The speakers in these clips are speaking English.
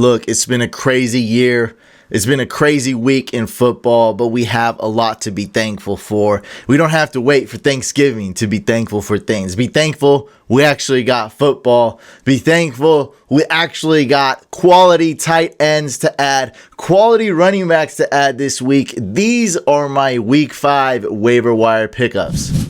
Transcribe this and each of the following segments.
Look, it's been a crazy year. It's been a crazy week in football, but we have a lot to be thankful for. We don't have to wait for Thanksgiving to be thankful for things. Be thankful we actually got football. Be thankful we actually got quality tight ends to add, quality running backs to add this week. These are my Week 5 waiver wire pickups.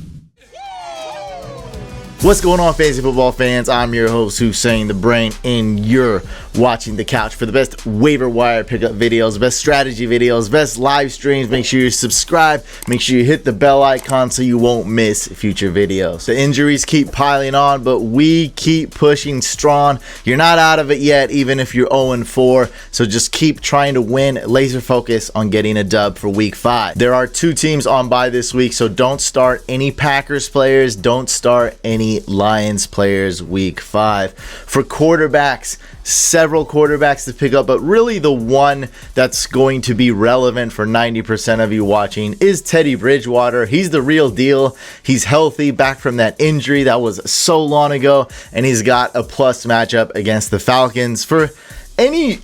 What's going on, fantasy football fans? I'm your host, Hussein the Brain, and you're watching The Couch for the best waiver wire pickup videos, best strategy videos, best live streams. Make sure you subscribe. Make sure you hit the bell icon so you won't miss future videos. The injuries keep piling on, but we keep pushing strong. You're not out of it yet, even if you're 0-4. So just keep trying to win. Laser focus on getting a dub for Week 5. There are 2 teams on bye this week, so don't start any Packers players. Don't start any Lions players Week 5. For quarterbacks, several quarterbacks to pick up, but really the one that's going to be relevant for 90% of you watching is Teddy Bridgewater. He's the real deal. He's healthy, back from that injury that was so long ago, and he's got a plus matchup against the Falcons. For any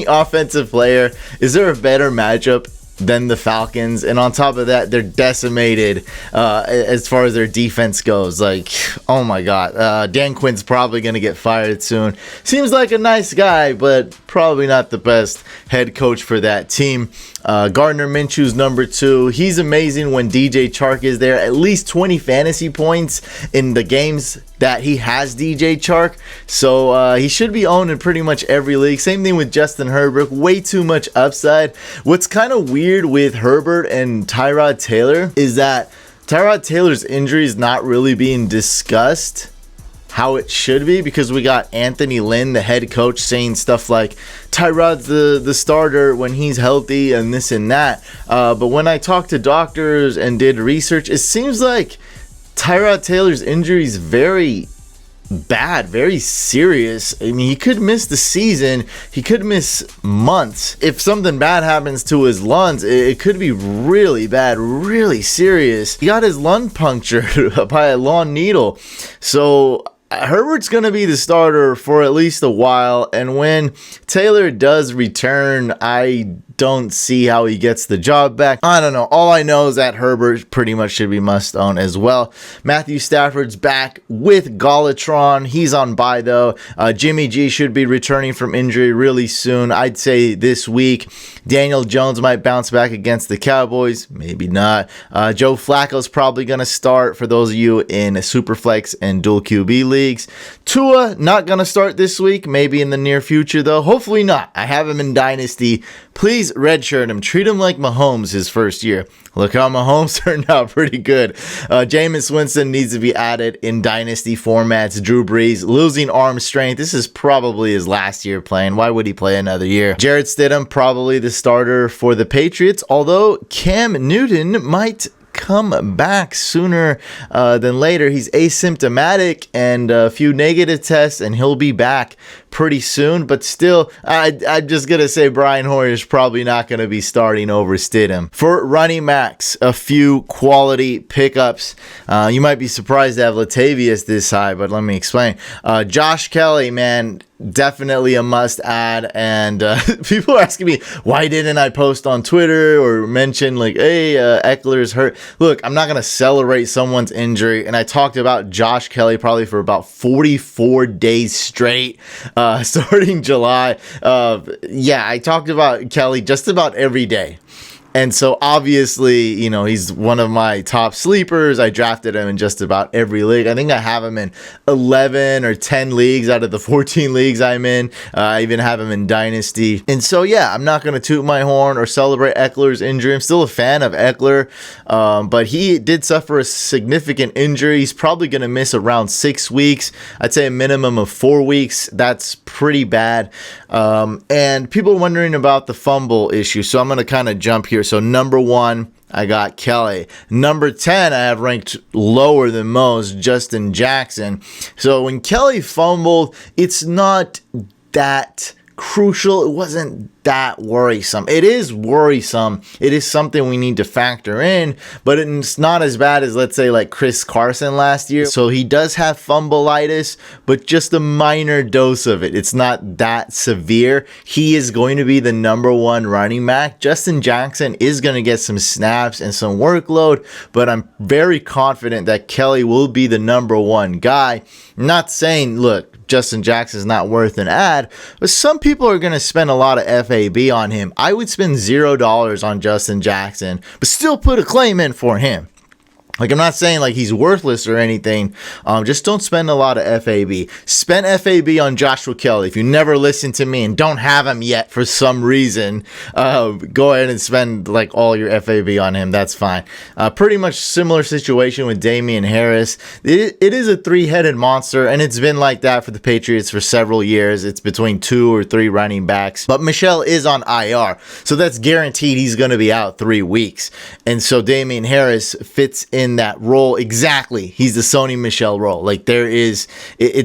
offensive player, is there a better matchup than the Falcons? And on top of that, they're decimated as far as their defense goes. Like, oh my god, Dan Quinn's probably gonna get fired soon. Seems like a nice guy, but probably not the best head coach for that team. Gardner Minshew's number 2. He's amazing when DJ Chark is there. At least 20 fantasy points in the games that he has DJ Chark. So he should be owned in pretty much every league. Same thing with Justin Herbert. Way too much upside. What's kind of weird with Herbert and Tyrod Taylor is that Tyrod Taylor's injury is not really being discussed how it should be, because we got Anthony Lynn, the head coach, saying stuff like Tyrod's the starter when he's healthy and this and that. But when I talked to doctors and did research, it seems like Tyrod Taylor's injury is very bad, very serious. I mean, he could miss the season. He could miss months. If something bad happens to his lungs, it could be really bad, really serious. He got his lung punctured by a long needle. So Herbert's going to be the starter for at least a while, and when Taylor does return, I don't see how he gets the job back. I don't know. All I know is that Herbert pretty much should be must own as well. Matthew Stafford's back with Gallatron. He's on bye though. Jimmy G should be returning from injury really soon. I'd say this week. Daniel Jones might bounce back against the Cowboys. Maybe not. Joe Flacco's probably going to start for those of you in Superflex and dual QB leagues. Tua not going to start this week. Maybe in the near future though. Hopefully not. I have him in Dynasty. Please redshirt him. Treat him like Mahomes his first year. Look how Mahomes turned out pretty good. Jameis Winston needs to be added in Dynasty formats. Drew Brees losing arm strength. This is probably his last year playing. Why would he play another year? Jarrett Stidham probably the starter for the Patriots, although Cam Newton might come back sooner than later. He's asymptomatic and a few negative tests, and he'll be back pretty soon. But still, I'm just gonna say Brian Hoyer's probably not gonna be starting over Stidham. For running backs, a few quality pickups. You might be surprised to have Latavius this high, but let me explain. Josh Kelly, man, definitely a must add. And people are asking me, why didn't I post on Twitter or mention like, hey, Eckler's hurt? Look, I'm not gonna celebrate someone's injury, and I talked about Josh Kelly probably for about 44 days straight, starting July. I talked about Kelly just about every day. And so obviously, you know, he's one of my top sleepers. I drafted him in just about every league. I think I have him in 11 or 10 leagues out of the 14 leagues I'm in. I even have him in Dynasty. And so, yeah, I'm not going to toot my horn or celebrate Eckler's injury. I'm still a fan of Eckler, but he did suffer a significant injury. He's probably going to miss around 6 weeks. I'd say a minimum of 4 weeks. That's pretty bad. And people are wondering about the fumble issue. So I'm going to kind of jump here. So number 1, I got Kelly. Number 10, I have ranked lower than most, Justin Jackson. So when Kelly fumbled, it's not that crucial. It wasn't that worrisome. It is worrisome. It is something we need to factor in, but it's not as bad as, let's say, like Chris Carson last year. So he does have fumbleitis, but just a minor dose of it. It's not that severe. He is going to be the #1 running back. Justin Jackson is going to get some snaps and some workload, but I'm very confident that Kelly will be the #1 guy. I'm not saying, look, Justin Jackson is not worth an ad, but some people are going to spend a lot of FAB on him. I would spend $0 on Justin Jackson, but still put a claim in for him. Like, I'm not saying like he's worthless or anything. Just don't spend a lot of FAB. Spend FAB on Joshua Kelly. If you never listen to me and don't have him yet for some reason, go ahead and spend like all your FAB on him. That's fine. Pretty much similar situation with Damian Harris. It is a three-headed monster, and it's been like that for the Patriots for several years. It's between 2 or 3 running backs. But Michel is on IR, so that's guaranteed he's going to be out 3 weeks. And so Damian Harris fits in that role exactly. He's the Sony Michel role. Like, it's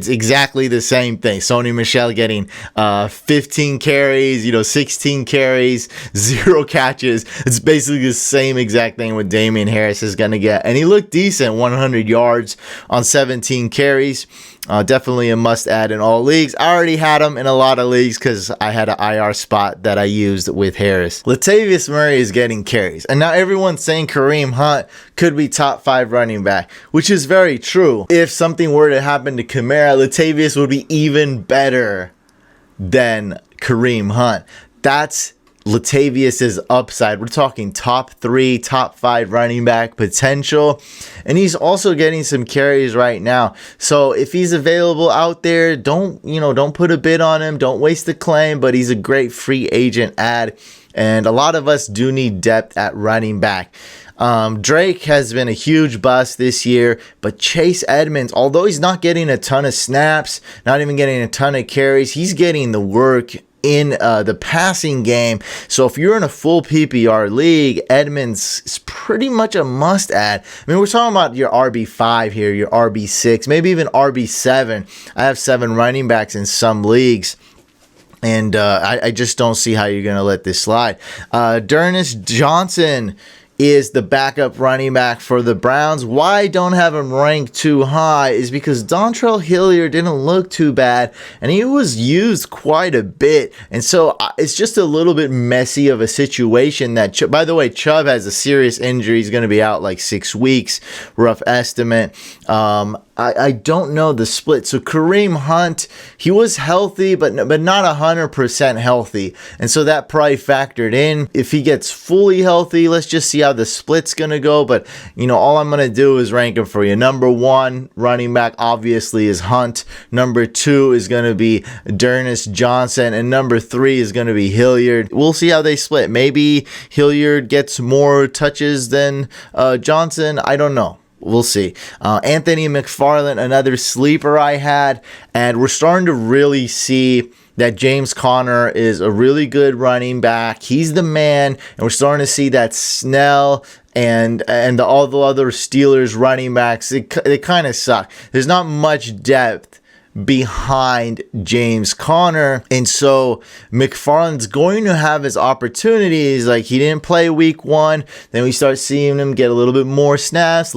exactly the same thing. Sony Michel getting 15 carries, 16 carries, 0 catches. It's basically the same exact thing what Damian Harris is going to get. And he looked decent, 100 yards on 17 carries. Definitely a must add in all leagues. I already had him in a lot of leagues because I had an IR spot that I used with Harris. Latavius Murray is getting carries. And now everyone's saying Kareem Hunt could be top 5 running back, which is very true. If something were to happen to Kamara, Latavius would be even better than Kareem Hunt. That's Latavius's upside. We're talking top 3, top 5 running back potential, and he's also getting some carries right now. So if he's available out there, don't put a bid on him. Don't waste the claim, but he's a great free agent ad, and a lot of us do need depth at running back. Drake has been a huge bust this year, but Chase Edmonds, although he's not getting a ton of snaps, not even getting a ton of carries, he's getting the work in the passing game. So if you're in a full PPR league, Edmonds is pretty much a must add. I mean, we're talking about your RB5 here, your RB6, maybe even RB7. I have 7 running backs in some leagues, and I just don't see how you're going to let this slide. D'Ernest Johnson is the backup running back for the Browns. Why I don't have him ranked too high is because Dontrell Hilliard didn't look too bad, and he was used quite a bit. And so it's just a little bit messy of a situation. That, by the way, Chubb has a serious injury. He's going to be out like 6 weeks, rough estimate. I don't know the split. So Kareem Hunt, he was healthy, but not 100% healthy. And so that probably factored in. If he gets fully healthy, let's just see how the split's going to go. But, all I'm going to do is rank him for you. #1 running back, obviously, is Hunt. #2 is going to be D'Ernest Johnson. And #3 is going to be Hilliard. We'll see how they split. Maybe Hilliard gets more touches than Johnson. I don't know. We'll see. Anthony McFarland, another sleeper I had, and we're starting to really see that James Conner is a really good running back. He's the man, and we're starting to see that Snell and all the other Steelers running backs, they kind of suck. There's not much depth behind James Conner, and so McFarland's going to have his opportunities. Like, he didn't play week 1, then we start seeing him get a little bit more snaps.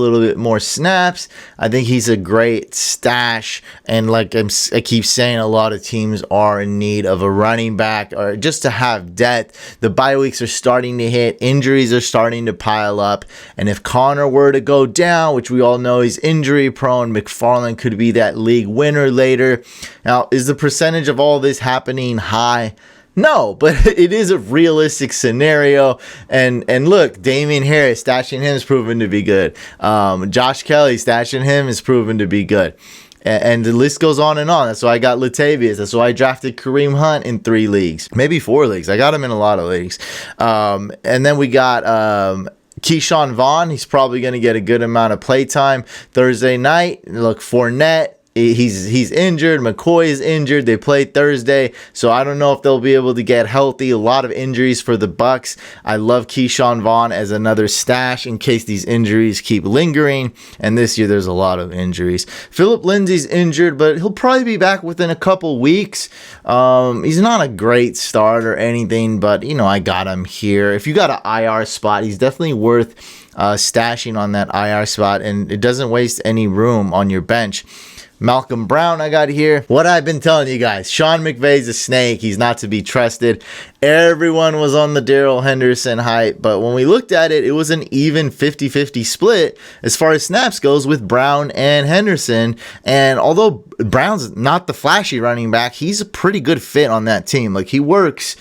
I think he's a great stash, and like I keep saying, a lot of teams are in need of a running back or just to have depth. The bye weeks are starting to hit, injuries are starting to pile up, and if Conner were to go down, which we all know he's injury prone, McFarland could be that league winner later. Now, is the percentage of all this happening high? No, but it is a realistic scenario. And look, Damian Harris, stashing him is proven to be good. Josh Kelly, stashing him is proven to be good. And the list goes on and on. That's why I got Latavius. That's why I drafted Kareem Hunt in 3 leagues, maybe 4 leagues. I got him in a lot of leagues. And then we got Keyshawn Vaughn. He's probably going to get a good amount of play time Thursday night. Look, Fournette, he's injured. McCoy is injured. They played Thursday, so I don't know if they'll be able to get healthy. A lot of injuries for the Bucks. I love Keyshawn Vaughn as another stash in case these injuries keep lingering, and this year there's a lot of injuries. Philip Lindsay's injured, but he'll probably be back within a couple weeks. He's not a great start or anything, but I got him here. If you got an IR spot, he's definitely worth stashing on that IR spot, and it doesn't waste any room on your bench. Malcolm Brown I got here. What I've been telling you guys, Sean McVay's a snake. He's not to be trusted. Everyone was on the Darrell Henderson hype, but when we looked at it, it was an even 50-50 split as far as snaps goes with Brown and Henderson. And although Brown's not the flashy running back, he's a pretty good fit on that team. Like, he works.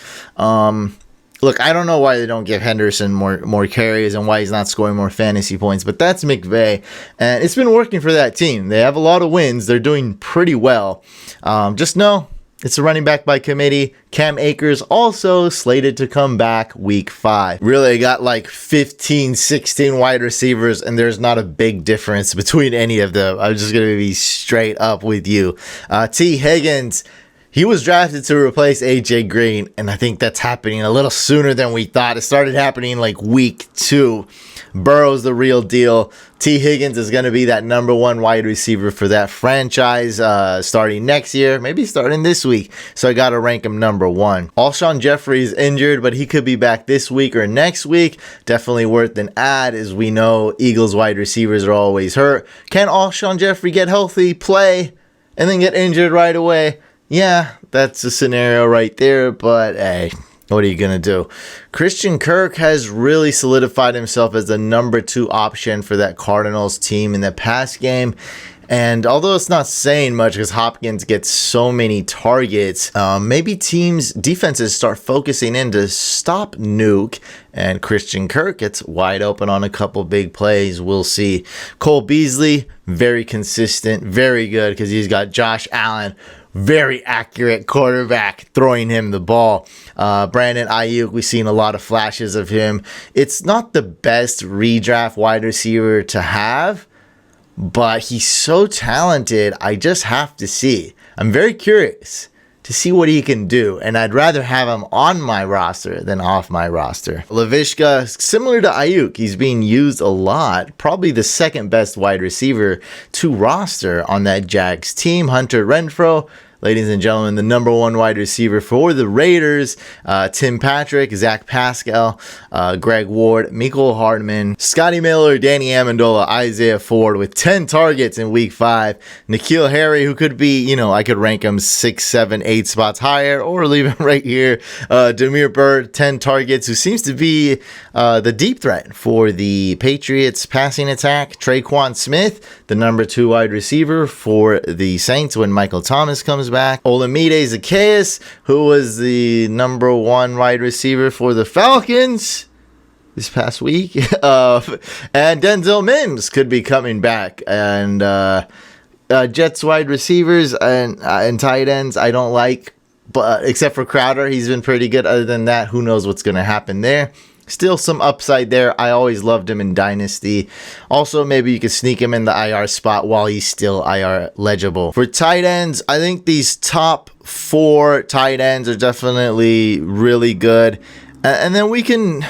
Look, I don't know why they don't give Henderson more carries and why he's not scoring more fantasy points, but that's McVay, and it's been working for that team. They have a lot of wins. They're doing pretty well. Just know it's a running back by committee. Cam Akers also slated to come back week 5. Really, I got like 15, 16 wide receivers, and there's not a big difference between any of them. I'm just going to be straight up with you. T. Higgins, he was drafted to replace AJ Green, and I think that's happening a little sooner than we thought. It started happening like week 2. Burrow's the real deal. T. Higgins is going to be that number 1 wide receiver for that franchise starting next year, maybe starting this week. So I got to rank him number 1. Alshon Jeffrey is injured, but he could be back this week or next week. Definitely worth an add, as we know Eagles wide receivers are always hurt. Can Alshon Jeffrey get healthy, play, and then get injured right away? Yeah, that's a scenario right there, but hey, what are you going to do? Christian Kirk has really solidified himself as the number 2 option for that Cardinals team in the pass game. And although it's not saying much because Hopkins gets so many targets, maybe defenses start focusing in to stop Nuke, and Christian Kirk gets wide open on a couple big plays. We'll see. Cole Beasley, very consistent, very good because he's got Josh Allen, very accurate quarterback, throwing him the ball. Brandon Ayuk, we've seen a lot of flashes of him. It's not the best redraft wide receiver to have, but he's so talented. I just have to see. I'm very curious to see what he can do, and I'd rather have him on my roster than off my roster. Laviska, similar to Ayuk, he's being used a lot. Probably the second best wide receiver to roster on that Jags team. Hunter Renfrow, ladies and gentlemen, the number 1 wide receiver for the Raiders. Tim Patrick, Zach Pascal, Greg Ward, Mecole Hardman, Scotty Miller, Danny Amendola, Isaiah Ford with 10 targets in week 5. N'Keal Harry, who could be, I could rank him 6, 7, 8 spots higher or leave him right here. Damiere Byrd, 10 targets, who seems to be the deep threat for the Patriots passing attack. Traquan Smith, the number 2 wide receiver for the Saints when Michael Thomas comes back. Olamide Zaccheaus, who was the number 1 wide receiver for the Falcons this past week. And Denzel Mims could be coming back. And Jets wide receivers and tight ends I don't like, but except for Crowder, he's been pretty good. Other than that, who knows what's going to happen there. Still some upside there. I always loved him in Dynasty. Also, maybe you could sneak him in the IR spot while he's still IR legible. For tight ends, I think these top 4 tight ends are definitely really good. And then we can...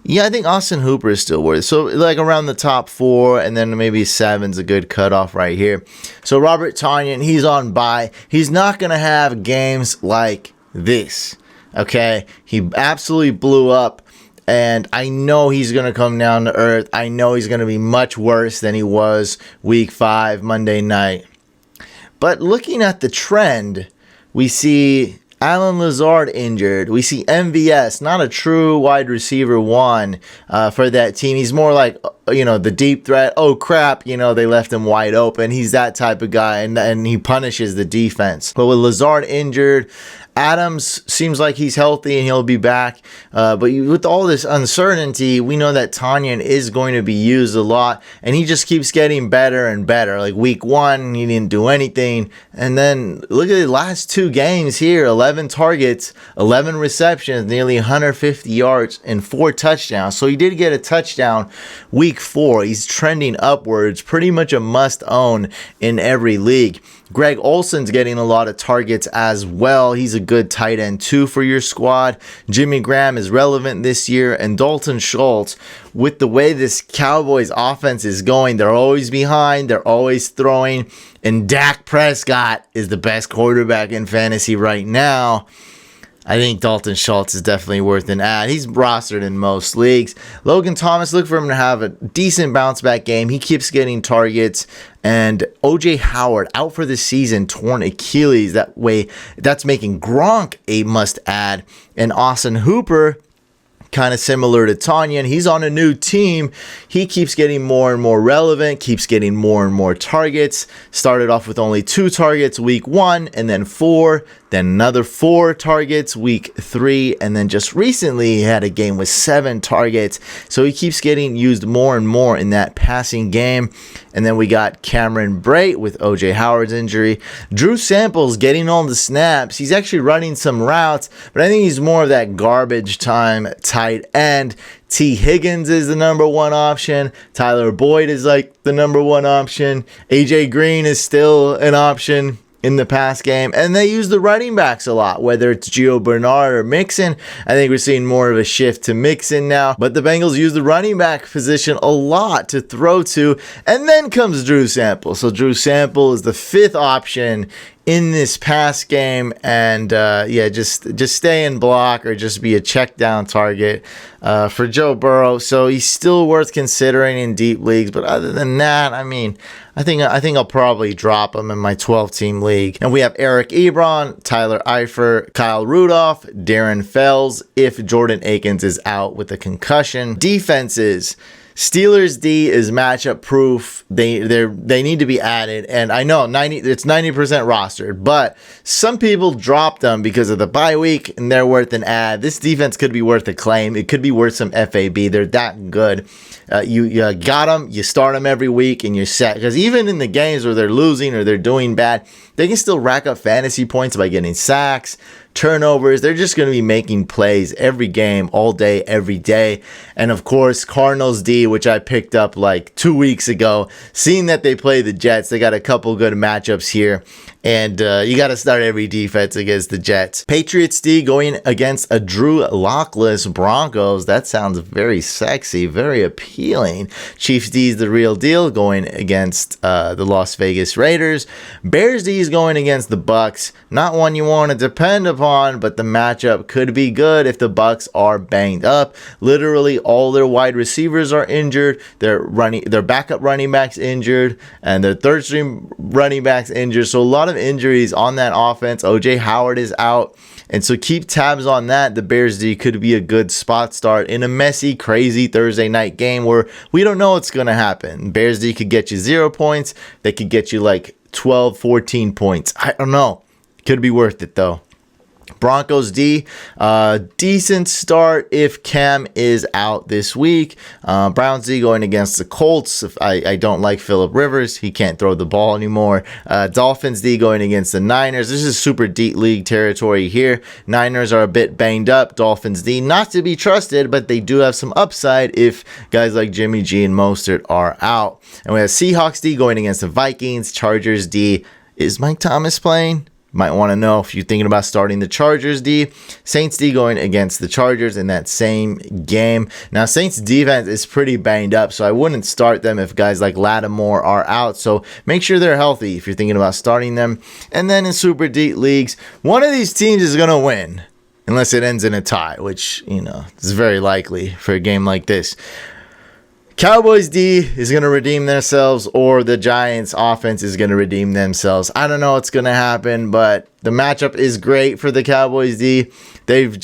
Yeah, I think Austin Hooper is still worth it. So, like around the top 4, and then maybe 7's a good cutoff right here. So, Robert Tonyan, he's on bye. He's not going to have games like this. Okay, he absolutely blew up, and I know he's going to come down to earth. I know he's going to be much worse than he was week 5, Monday night. But looking at the trend, we see Alan Lazard injured. We see MVS, not a true wide receiver 1 for that team. He's more like, the deep threat. Oh, crap, they left him wide open. He's that type of guy, and he punishes the defense. But with Lazard injured, Adams seems like he's healthy and he'll be back. But with all this uncertainty, we know that Tanyan is going to be used a lot, and he just keeps getting better and better. Like week 1, he didn't do anything. And then look at the last 2 games here, 11 targets, 11 receptions, nearly 150 yards, and 4 touchdowns. So he did get a touchdown week 4. He's trending upwards, pretty much a must own in every league. Greg Olsen's getting a lot of targets as well. He's a good tight end too for your squad. Jimmy Graham is relevant this year, and Dalton Schultz, with the way this Cowboys offense is going, they're always behind, they're always throwing, and Dak Prescott is the best quarterback in fantasy right now. I think Dalton Schultz is definitely worth an add. He's rostered in most leagues. Logan Thomas, look for him to have a decent bounce back game. He keeps getting targets. And OJ Howard out for the season, torn Achilles. That way, that's making Gronk a must add. And Austin Hooper, kind of similar to Tanyan, he's on a new team. He keeps getting more and more relevant, keeps getting more and more targets. Started off with only 2 targets week 1, and then 4, then another 4 targets week 3, and then just recently he had a game with 7 targets. So he keeps getting used more and more in that passing game. And then we got Cameron Brate with OJ Howard's injury. Drew Samples getting all the snaps. He's actually running some routes, but I think he's more of that garbage time tight end. T. Higgins is the number 1 option. Tyler Boyd is like the number 1 option. AJ Green is still an option in the pass game, and they use the running backs a lot, whether it's Gio Bernard or Mixon. I think we're seeing more of a shift to Mixon now, but the Bengals use the running back position a lot to throw to, and then comes Drew Sample. So Drew Sample is the 5th option in this pass game, and just stay in block or just be a check down target for Joe Burrow. So he's still worth considering in deep leagues, but other than that, I mean, I think I'll probably drop him in my 12-team league. And we have Eric Ebron, Tyler Eifert, Kyle Rudolph, Darren Fells if Jordan Akins is out with a concussion. Defenses. Steelers D is matchup proof. They need to be added, and I know it's 90% rostered, but some people dropped them because of the bye week, and they're worth an add. This defense could be worth a claim. It could be worth some FAB. They're that good. You got them. You start them every week, and you're set. Because even in the games where they're losing or they're doing bad, they can still rack up fantasy points by getting sacks, turnovers. They're just going to be making plays every game, all day, every day. And of course, Cardinals D, which I picked up like 2 weeks ago, seeing that they play the Jets, they got a couple good matchups here. And you got to start every defense against the Jets. Patriots D going against a Drew Lockless Broncos. That sounds very sexy, very appealing. Chiefs D is the real deal going against the Las Vegas Raiders. Bears D is going against the Bucks. Not one you want to depend upon, but the matchup could be good if the Bucks are banged up. Literally all their wide receivers are injured. Their backup running backs injured, and their third string running backs injured. So a lot of injuries on that offense. OJ Howard is out, and so keep tabs on that. The Bears D could be a good spot start in a messy, crazy Thursday night game where we don't know what's going to happen. Bears D could get you 0 points. They could get you like 12, 14 points. I don't know. Could be worth it though. Broncos D, decent start if Cam is out this week. Browns D going against the Colts. I don't like Phillip Rivers. He can't throw the ball anymore. Dolphins D going against the Niners. This is super deep league territory here. Niners are a bit banged up. Dolphins D not to be trusted, but they do have some upside if guys like Jimmy G and Mostert are out. And we have Seahawks D going against the Vikings. Chargers D. Is Mike Thomas playing? Might want to know if you're thinking about starting the Chargers D. Saints D going against the Chargers in that same game. Now, Saints defense is pretty banged up, so I wouldn't start them if guys like Lattimore are out. So make sure they're healthy if you're thinking about starting them. And then in super deep leagues, one of these teams is going to win unless it ends in a tie, which, is very likely for a game like this. Cowboys D is going to redeem themselves, or the Giants offense is going to redeem themselves. I don't know what's going to happen, but the matchup is great for the Cowboys D. They've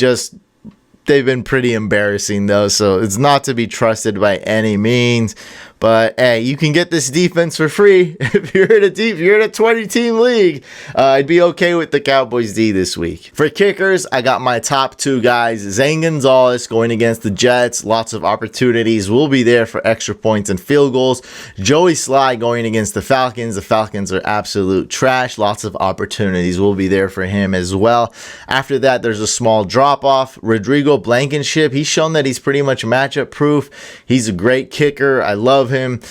they've been pretty embarrassing though, so it's not to be trusted by any means. But hey, you can get this defense for free if you're in a 20-team league. I'd be okay with the Cowboys D this week. For kickers, I got my top two guys. Zane Gonzalez going against the Jets. Lots of opportunities will be there for extra points and field goals. Joey Sly going against the Falcons. The Falcons are absolute trash. Lots of opportunities will be there for him as well. After that, there's a small drop off. Rodrigo Blankenship, he's shown that he's pretty much matchup proof. He's a great kicker. I love him.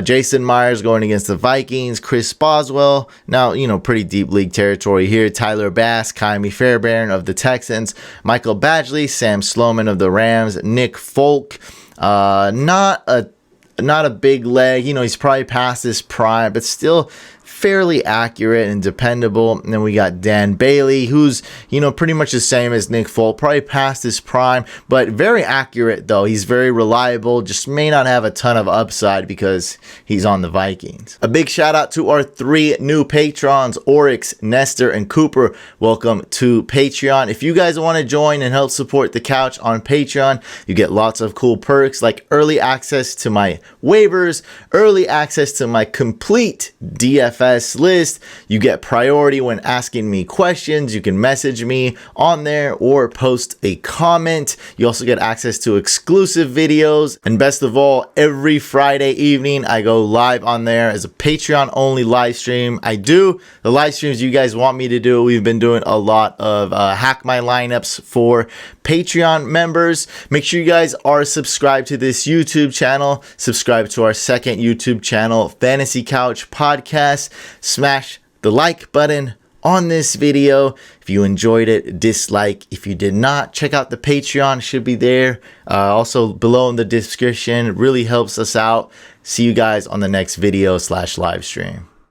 Jason Myers going against the Vikings. Chris Boswell, now, pretty deep league territory here. Tyler Bass, Kaimi Fairbairn of the Texans. Michael Badgley, Sam Sloman of the Rams. Nick Folk, not a big leg. He's probably past his prime, but still fairly accurate and dependable. And then we got Dan Bailey, who's pretty much the same as Nick Folk, probably past his prime, but very accurate though. He's very reliable, just may not have a ton of upside because he's on the Vikings. A big shout out to our 3 new patrons, Oryx, Nestor, and Cooper. Welcome to Patreon. If you guys want to join and help support the couch on Patreon, you get lots of cool perks like early access to my waivers, early access to my complete DFS list. You get priority when asking me questions. You can message me on there or post a comment. You also get access to exclusive videos, and best of all, every Friday evening I go live on there as a Patreon only live stream. I do the live streams you guys want me to do. We've been doing a lot of hack my lineups for Patreon members. Make sure you guys are subscribed to this YouTube channel. Subscribe to our second YouTube channel, Fantasy Couch Podcast. Smash the like button on this video. If you enjoyed it, dislike. If you did not, check out the Patreon, should be there. Also below in the description. It really helps us out. See you guys on the next video / live stream.